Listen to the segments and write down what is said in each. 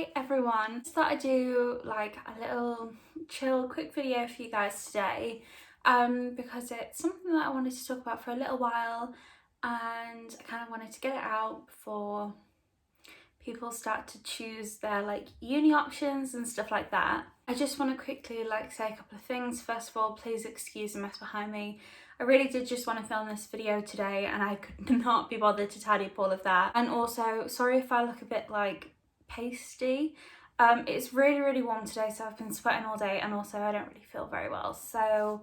Hi everyone, just thought I'd do like a little chill quick video for you guys today because it's something that I wanted to talk about for a little while and I kind of wanted to get it out before people start to choose their like uni options and stuff like that. I just want to quickly say a couple of things. First of all, please excuse the mess behind me. I really did just want to film this video today and I could not be bothered to tidy up all of that. And also, sorry if I look a bit like pasty. It's really warm today, so I've been sweating all day and also I don't really feel very well, so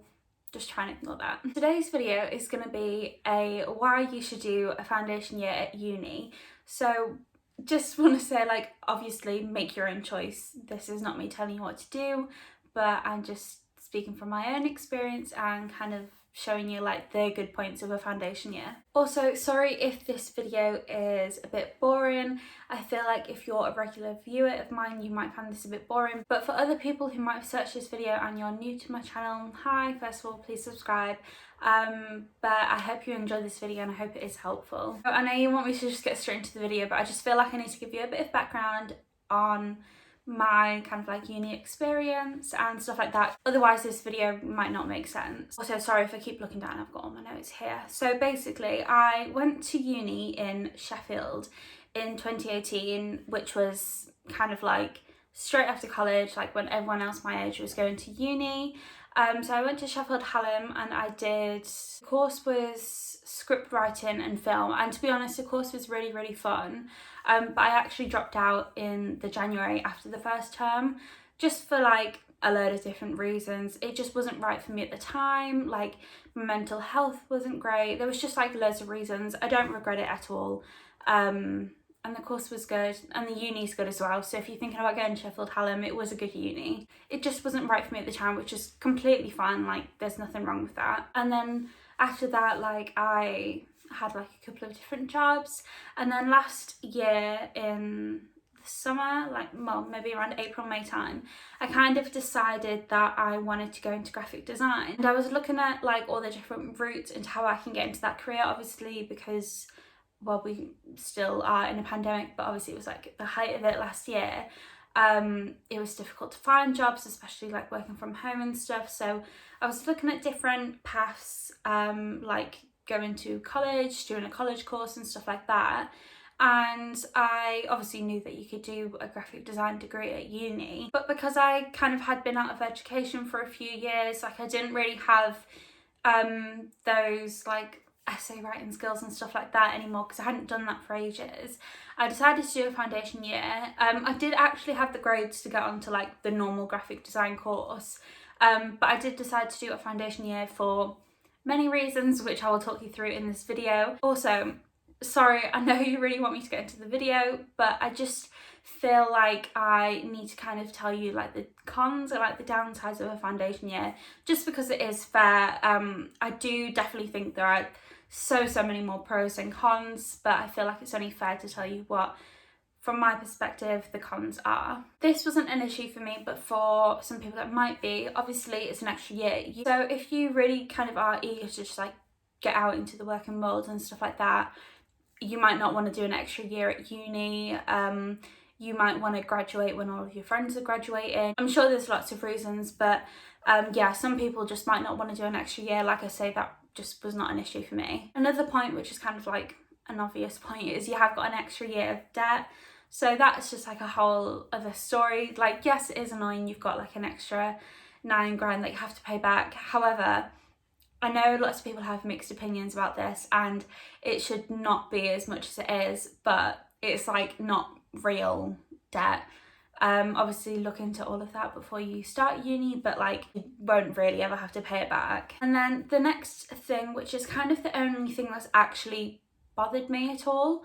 just try and ignore that. Today's video is going to be a why you should do a foundation year at uni. So just want to say, like, obviously make your own choice. This is not me telling you what to do, but I'm just speaking from my own experience and kind of showing you like the good points of a foundation year. Also, sorry if this video is a bit boring. I feel like if you're a regular viewer of mine, you might find this a bit boring, but for other people who might have searched this video and you're new to my channel, hi, first of all, please subscribe. But I hope you enjoy this video and I hope it is helpful. I know you want me to just get straight into the video, but I just feel like I need to give you a bit of background on my kind of like uni experience and stuff like that, otherwise this video might not make sense. Also, sorry if I keep looking down, I've got all my notes here. So basically I went to uni in Sheffield in 2018, which was kind of like straight after college, like when everyone else my age was going to uni. So I went to Sheffield Hallam and I did, the course was script writing and film, and to be honest the course was really fun, but I actually dropped out in the January after the first term just for like a load of different reasons. It just wasn't right for me at the time, like my mental health wasn't great, there was just like loads of reasons. I don't regret it at all, and the course was good and the uni's good as well, so if you're thinking about going to Sheffield Hallam, it was a good uni. It just wasn't right for me at the time, which is completely fine, like there's nothing wrong with that. And then after that, like I had like a couple of different jobs, and then last year in the summer, like well maybe around April May time, I kind of decided that I wanted to go into graphic design, and I was looking at like all the different routes into how I can get into that career, obviously because well we still are in a pandemic, but obviously it was like the height of it last year. It was difficult to find jobs, especially like working from home and stuff, so I was looking at different paths, like going to college, doing a college course and stuff like that. And I obviously knew that you could do a graphic design degree at uni, but because I kind of had been out of education for a few years, like I didn't really have those like essay writing skills and stuff like that anymore because I hadn't done that for ages. I decided to do a foundation year. I did actually have the grades to get onto like the normal graphic design course, but I did decide to do a foundation year for many reasons, which I will talk you through in this video. Also, sorry, I know you really want me to get into the video, but I just feel like I need to kind of tell you like the cons or like the downsides of a foundation year, just because it is fair. I do definitely think there are so many more pros than cons, but I feel like it's only fair to tell you what, from my perspective, the cons are. This wasn't an issue for me, but for some people that might be. Obviously it's an extra year, so if you really kind of are eager to just like get out into the working world and stuff like that, you might not want to do an extra year at uni. You might want to graduate when all of your friends are graduating. I'm sure there's lots of reasons, but yeah, some people just might not want to do an extra year. Like I say, that just was not an issue for me. Another point, which is kind of like an obvious point, is you have got an extra year of debt. So that's just like a whole other story. Like, yes, it is annoying, you've got like an extra £9 grand that you have to pay back. However, I know lots of people have mixed opinions about this and it should not be as much as it is, but it's like not real debt. Obviously look into all of that before you start uni, but like you won't really ever have to pay it back. And then the next thing, which is kind of the only thing that's actually bothered me at all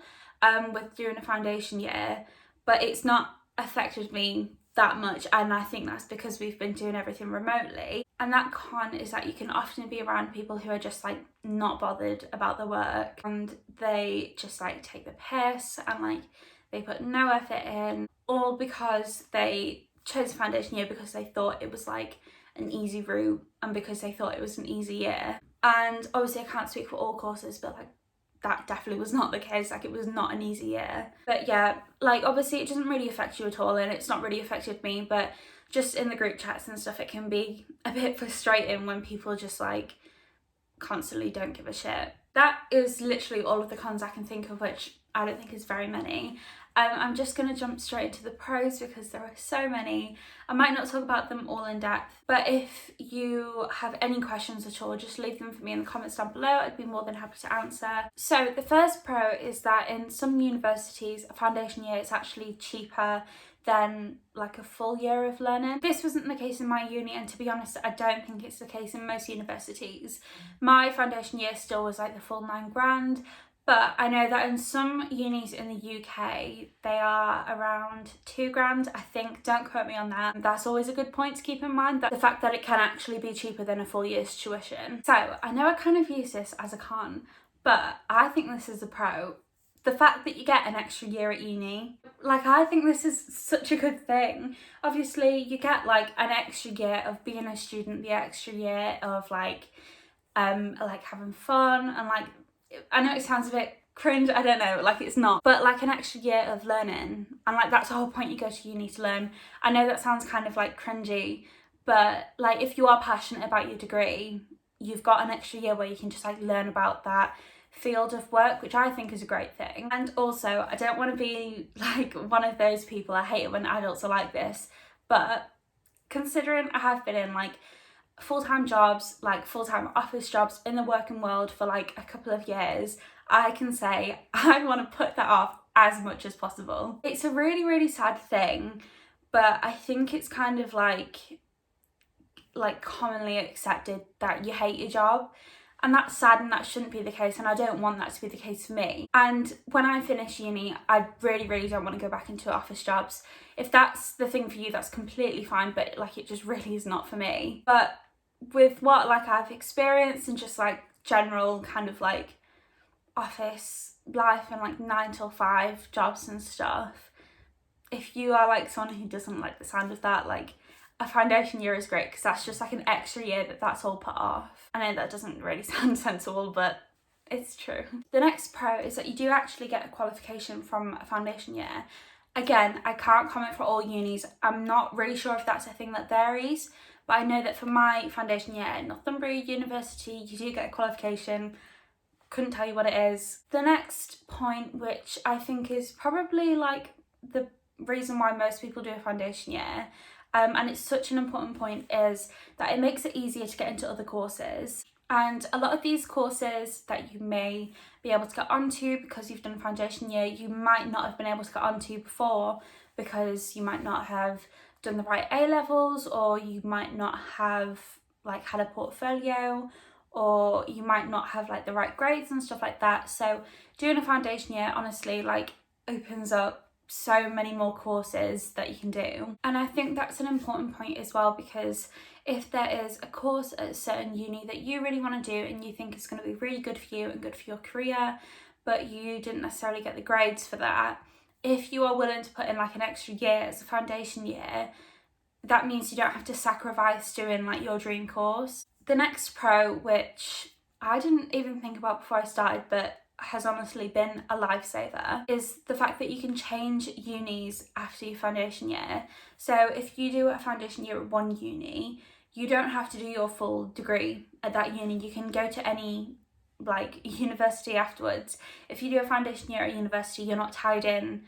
with doing a foundation year, but it's not affected me that much, and I think that's because we've been doing everything remotely. And that con is that you can often be around people who are just like not bothered about the work and they just like take the piss and like they put no effort in, all because they chose a foundation year because they thought it was like an easy route and because they thought it was an easy year. And obviously I can't speak for all courses, but like that definitely was not the case. Like, it was not an easy year. But yeah, like, obviously it doesn't really affect you at all, and it's not really affected me, but just in the group chats and stuff, it can be a bit frustrating when people just like constantly don't give a shit. That is literally all of the cons I can think of, which I don't think is very many. I'm just going to jump straight into the pros because there are so many. I might not talk about them all in depth, but if you have any questions at all, just leave them for me in the comments down below. I'd be more than happy to answer. So the first pro is that in some universities, a foundation year is actually cheaper than like a full year of learning. This wasn't the case in my uni, and to be honest, I don't think it's the case in most universities. My foundation year still was like the full £9,000, but I know that in some unis in the UK, they are around £2,000, I think. Don't quote me on that. That's always a good point to keep in mind, that the fact that it can actually be cheaper than a full year's tuition. So I know I kind of use this as a con, but I think this is a pro. The fact that you get an extra year at uni, like, I think this is such a good thing. Obviously you get like an extra year of being a student, the extra year of like having fun, and like, I know it sounds a bit cringe, I don't know, like, it's not, but like an extra year of learning, and like that's the whole point, you go to uni to learn. I know that sounds kind of like cringy, but like, if you are passionate about your degree, you've got an extra year where you can just like learn about that field of work, which I think is a great thing. And also, I don't want to be like one of those people, I hate it when adults are like this, but considering I have been in like full-time jobs, like full-time office jobs in the working world for like a couple of years, I can say I want to put that off as much as possible. It's a really, really sad thing, but I think it's kind of like commonly accepted that you hate your job. And that's sad, and that shouldn't be the case, and I don't want that to be the case for me. And when I finish uni, I really, really don't want to go back into office jobs. If that's the thing for you, that's completely fine, but like, it just really is not for me. But with what like I've experienced and just like general kind of like office life and like 9 till 5 jobs and stuff, if you are like someone who doesn't like the sound of that, like, a foundation year is great because that's just like an extra year that's all put off. I know that doesn't really sound sensible, but it's true. The next pro is that you do actually get a qualification from a foundation year. Again, I can't comment for all unis. I'm not really sure if that's a thing that varies, but I know that for my foundation year at Northumbria University, you do get a qualification. Couldn't tell you what it is. The next point, which I think is probably like the reason why most people do a foundation year, and it's such an important point, is that it makes it easier to get into other courses. And a lot of these courses that you may be able to get onto because you've done a foundation year, you might not have been able to get onto before because you might not have done the right A-levels, or you might not have like had a portfolio, or you might not have like the right grades and stuff like that. So doing a foundation year honestly like opens up so many more courses that you can do. And I think that's an important point as well, because if there is a course at a certain uni that you really want to do and you think is going to be really good for you and good for your career, but you didn't necessarily get the grades for that, if you are willing to put in like an extra year as a foundation year, that means you don't have to sacrifice doing like your dream course. The next pro, which I didn't even think about before I started, but has honestly been a lifesaver, is the fact that you can change unis after your foundation year. So if you do a foundation year at one uni, you don't have to do your full degree at that uni. You can go to any like university afterwards. If you do a foundation year at university, you're not tied in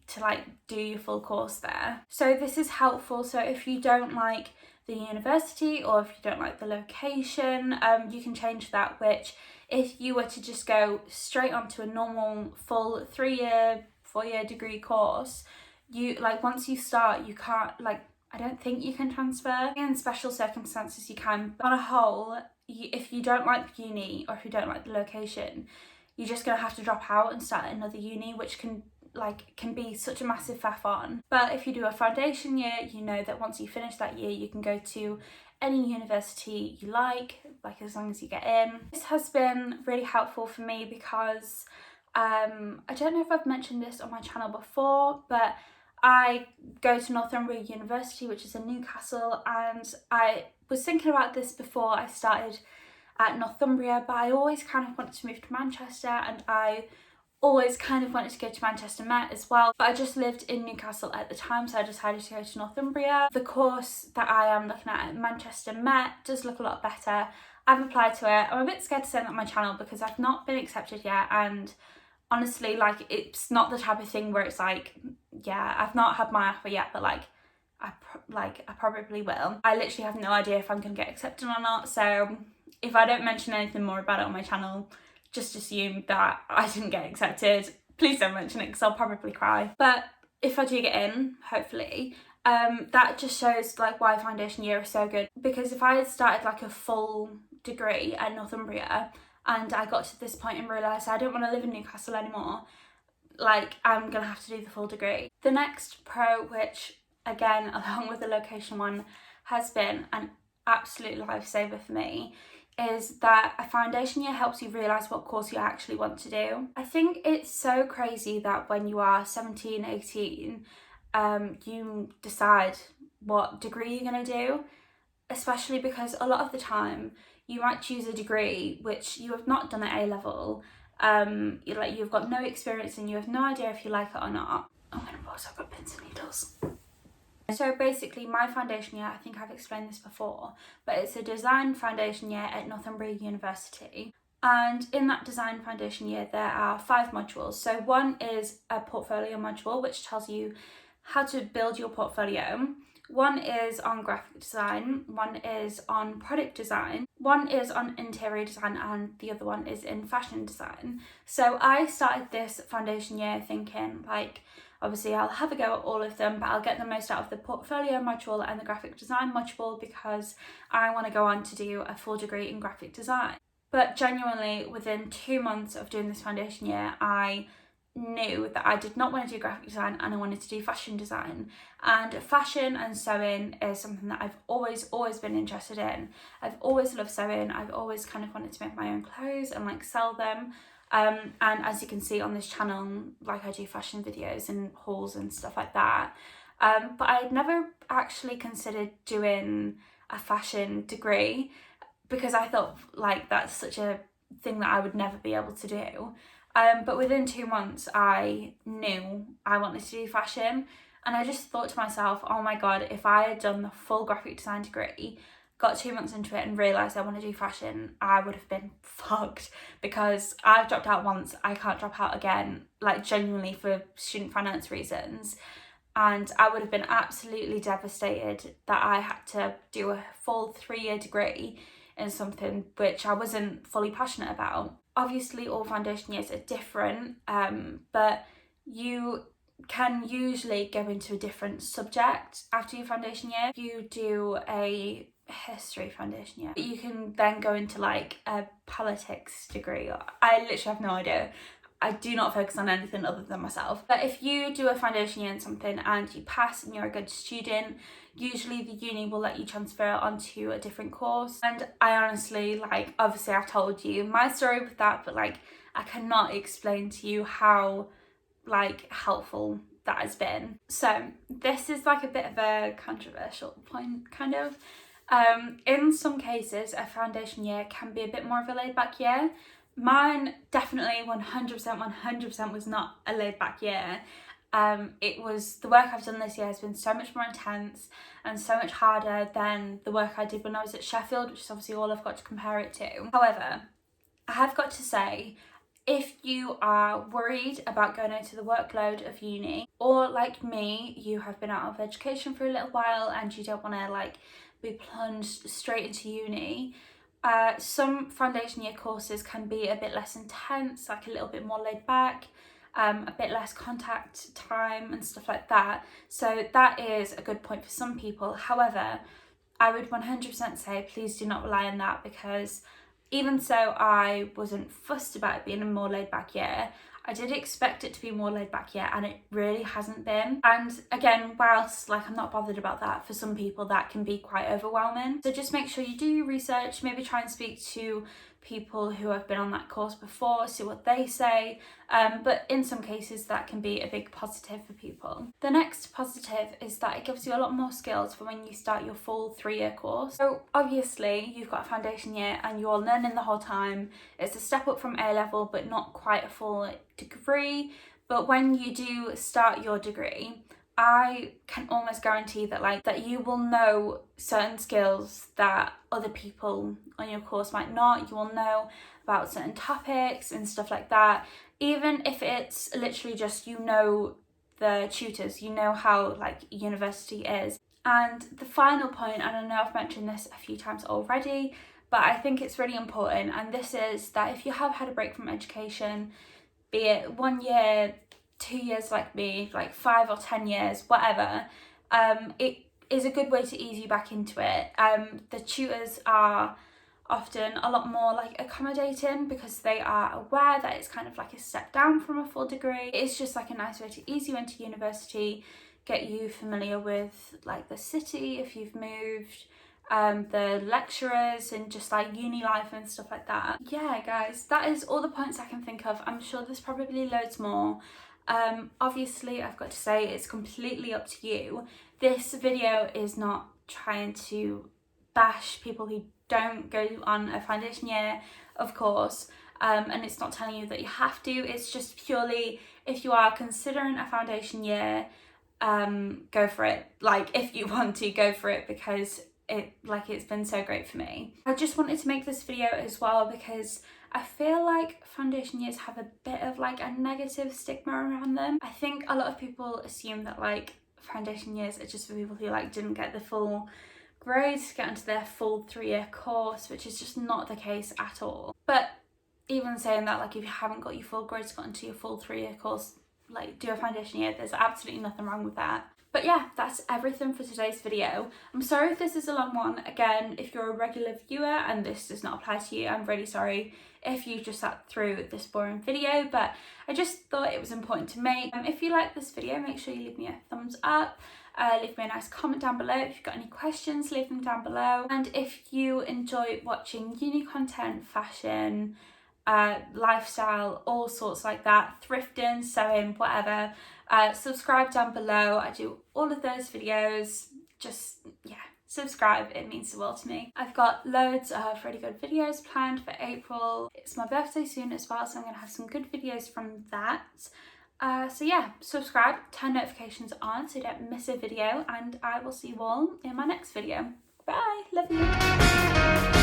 to like do your full course there. So this is helpful. So if you don't like the university, or if you don't like the location, you can change that, which if you were to just go straight onto a normal full 3-year, 4-year degree course, you like, once you start, you can't, like, I don't think you can transfer. In special circumstances you can, but on a whole, if you don't like uni, or if you don't like the location, you're just gonna have to drop out and start another uni, which can be such a massive faff on. But if you do a foundation year, you know that once you finish that year, you can go to any university you like as long as you get in. This has been really helpful for me because I don't know if I've mentioned this on my channel before, but I go to Northumbria University, which is in Newcastle, and I was thinking about this before I started at Northumbria, but I always kind of wanted to move to Manchester, and I always kind of wanted to go to Manchester Met as well, but I just lived in Newcastle at the time, so I decided to go to Northumbria. The course that I am looking at Manchester Met does look a lot better. I've applied to it. I'm a bit scared to say that on my channel because I've not been accepted yet, and honestly, like, it's not the type of thing where it's like, yeah, I've not had my offer yet, but like I probably will. I literally have no idea if I'm gonna get accepted or not, so if I don't mention anything more about it on my channel, just assume that I didn't get accepted. Please don't mention it because I'll probably cry. But if I do get in, hopefully, that just shows like why foundation year is so good, because if I had started like a full degree at Northumbria and I got to this point and realised I don't want to live in Newcastle anymore, like, I'm gonna have to do the full degree. The next pro, which again along with the location one has been an absolute lifesaver for me, is that a foundation year helps you realise what course you actually want to do. I think it's so crazy that when you are 17, 18, you decide what degree you're going to do, especially because a lot of the time you might choose a degree which you have not done at A-level, you've got no experience and you have no idea if you like it or not. Oh, and of course I've got pins and needles. So basically my foundation year, I think I've explained this before, but it's a design foundation year at Northumbria University. And in that design foundation year, there are 5 modules. So one is a portfolio module, which tells you how to build your portfolio. One is on graphic design, one is on product design, one is on interior design, and the other one is in fashion design. So I started this foundation year thinking, like, obviously I'll have a go at all of them, but I'll get the most out of the portfolio module and the graphic design module because I want to go on to do a full degree in graphic design. But genuinely, within 2 months of doing this foundation year, I knew that I did not want to do graphic design and I wanted to do fashion design. And fashion and sewing is something that I've always been interested in. I've always loved sewing. I've always kind of wanted to make my own clothes and like sell them. And as you can see on this channel, like, I do fashion videos and hauls and stuff like that. But I'd never actually considered doing a fashion degree because I thought like that's such a thing that I would never be able to do. But within 2 months I knew I wanted to do fashion, and I just thought to myself, oh my god, if I had done the full graphic design degree, got 2 months into it and realised I want to do fashion, I would have been fucked, because I've dropped out once, I can't drop out again, like genuinely for student finance reasons, and I would have been absolutely devastated that I had to do a full 3-year degree in something which I wasn't fully passionate about. Obviously all foundation years are different, but you can usually go into a different subject after your foundation year. If you do a history foundation year, you can then go into like a politics degree. I literally have no idea. I do not focus on anything other than myself. But if you do a foundation year in something and you pass and you're a good student, usually the uni will let you transfer onto a different course. And I honestly, like, obviously I've told you my story with that, but like I cannot explain to you how like helpful that has been. So this is like a bit of a controversial point, kind of. In some cases a foundation year can be a bit more of a laid back year. Mine definitely 100% was not a laid back year. It was, the work I've done this year has been so much more intense and so much harder than the work I did when I was at Sheffield, which is obviously all I've got to compare it to. However, I have got to say, if you are worried about going into the workload of uni, or like me, you have been out of education for a little while and you don't want to like be plunged straight into uni, some foundation year courses can be a bit less intense, like a little bit more laid back, a bit less contact time and stuff like that. So that is a good point for some people. However, I would 100% say please do not rely on that, because even so I wasn't fussed about it being a more laid back year. I did expect it to be more laid back, and it really hasn't been. And again, whilst like I'm not bothered about that, for some people that can be quite overwhelming. So just make sure you do your research, maybe try and speak to people who have been on that course before, see what they say, but in some cases that can be a big positive for people. The next positive is that it gives you a lot more skills for when you start your full 3-year course. So obviously you've got a foundation year and you're learning the whole time. It's a step up from A level but not quite a full degree, but when you do start your degree, I can almost guarantee that you will know certain skills that other people on your course might not. You will know about certain topics and stuff like that. Even if it's literally just, you know, the tutors, you know how university is. And the final point, and I know I've mentioned this a few times already, but I think it's really important, and this is that if you have had a break from education, be it 1 year, 2 years like me, 5 or 10 years, whatever, it is a good way to ease you back into it. The tutors are often a lot more accommodating because they are aware that it's kind of like a step down from a full degree. It's just a nice way to ease you into university, get you familiar with the city if you've moved, the lecturers and just uni life and stuff like that. Yeah guys, that is all the points I can think of. I'm sure there's probably loads more. Obviously I've got to say it's completely up to you. This video is not trying to bash people who don't go on a foundation year, of course, and it's not telling you that you have to. It's just purely, if you are considering a foundation year, go for it. If you want to, go for it, because it's been so great for me. I just wanted to make this video as well because I feel like foundation years have a bit of a negative stigma around them. I think a lot of people assume that foundation years are just for people who didn't get the full grades to get into their full 3-year course, which is just not the case at all. But even saying that, if you haven't got your full grades, got into your full 3-year course, do a foundation year, there's absolutely nothing wrong with that. But yeah, that's everything for today's video. I'm sorry if this is a long one. Again, if you're a regular viewer and this does not apply to you, I'm really sorry if you just sat through this boring video, but I just thought it was important to make. If you like this video, make sure you leave me a thumbs up. Leave me a nice comment down below. If you've got any questions, leave them down below. And if you enjoy watching uni content, fashion, lifestyle, all sorts like that, thrifting, sewing, whatever, subscribe down below. I do all of those videos. Just, yeah, subscribe, it means the world to me. I've got loads of really good videos planned for April. It's my birthday soon as well, so I'm gonna have some good videos from that. So yeah, subscribe, turn notifications on so you don't miss a video, and I will see you all in my next video. Bye, love you.